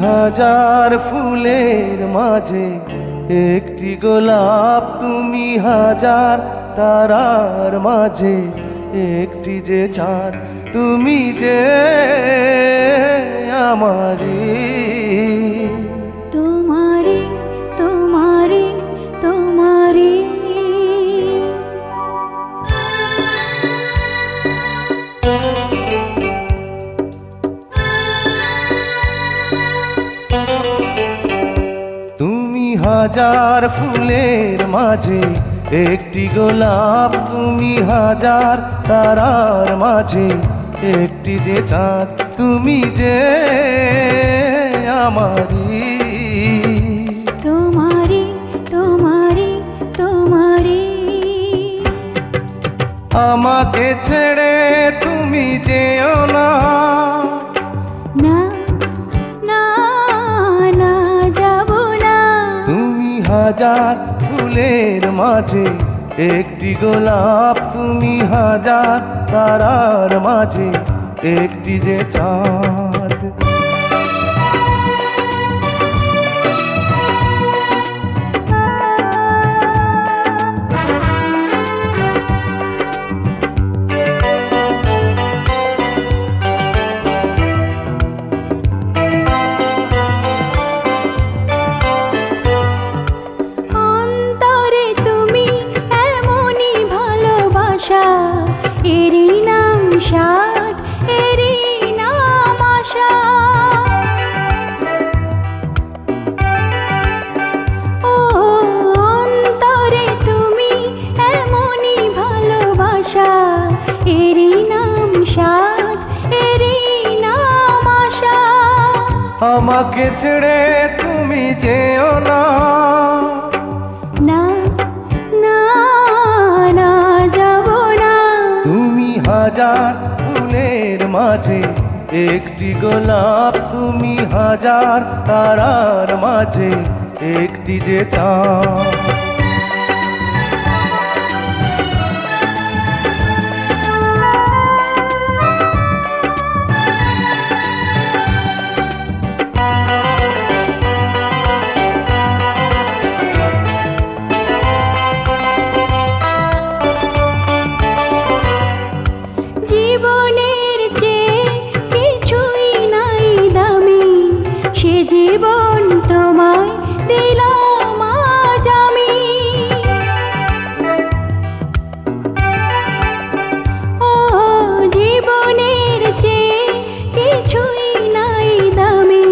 হাজার ফুলের মাঝে একটি গোলাপ, তুমি হাজার তারার মাঝে একটি যে চাঁদ, তুমি যে আমারি। তোমারি তোমারি তোমারি তুমি হাজার ফুলের মাঝে একটি গোলাপ, তুমি হাজার তারার মাঝে একটি যে চাঁদ, তুমি যে আমারি। তোমারি তোমারি তোমারি আমাকে ছেড়ে তুমি যেও না, না না না যাব না। তুমি হাজার ফুলের মাঝে একটি গোলাপ, তুমি হাজার তারার মাঝে একটি যে চাঁদ। এরই নাম সাধ, এরই নাম আশা। ও অন্তরে তুমি এমনই ভালোবাসা, এরই নাম সাধ, এরই নাম আশা। আমাকে ছেড়ে তুমি যেও না, না না না যাব না। তুমি হাজার ফুলের মাঝে একটি গোলাপ, তুমি হাজার তারার মাঝে একটি যে চাঁদ। জীবনের চেয়ে কিছুই নাই দামি, সে জীবন তোমায় দিলাম আজ আমি। ও জীবনের চেয়ে কিছুই নাই দামি,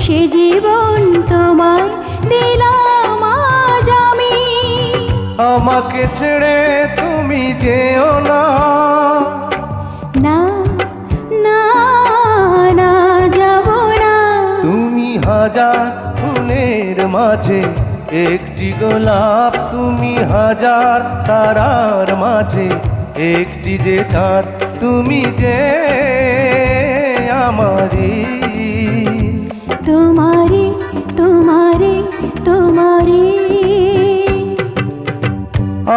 সে জীবন তোমায় দিলাম আজ আমি। আমাকে ছেড়ে তুমি যেও না, না না না যাব না। তুমি হাজার ফুলের মাঝে একটি গোলাপ, তুমি হাজার তারার মাঝে একটি যে চাঁদ, তুমি যে আমারি। তোমারি তোমারি তোমারি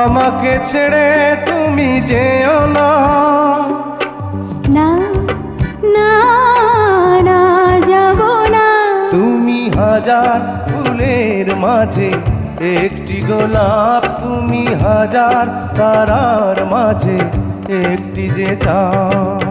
আমাকে ছেড়ে তুমি যেও না, না না না যাব না। তুমি হাজার ফুলের মাঝে একটি গোলাপ, তুমি হাজার তারার মাঝে একটি যে চাঁদ।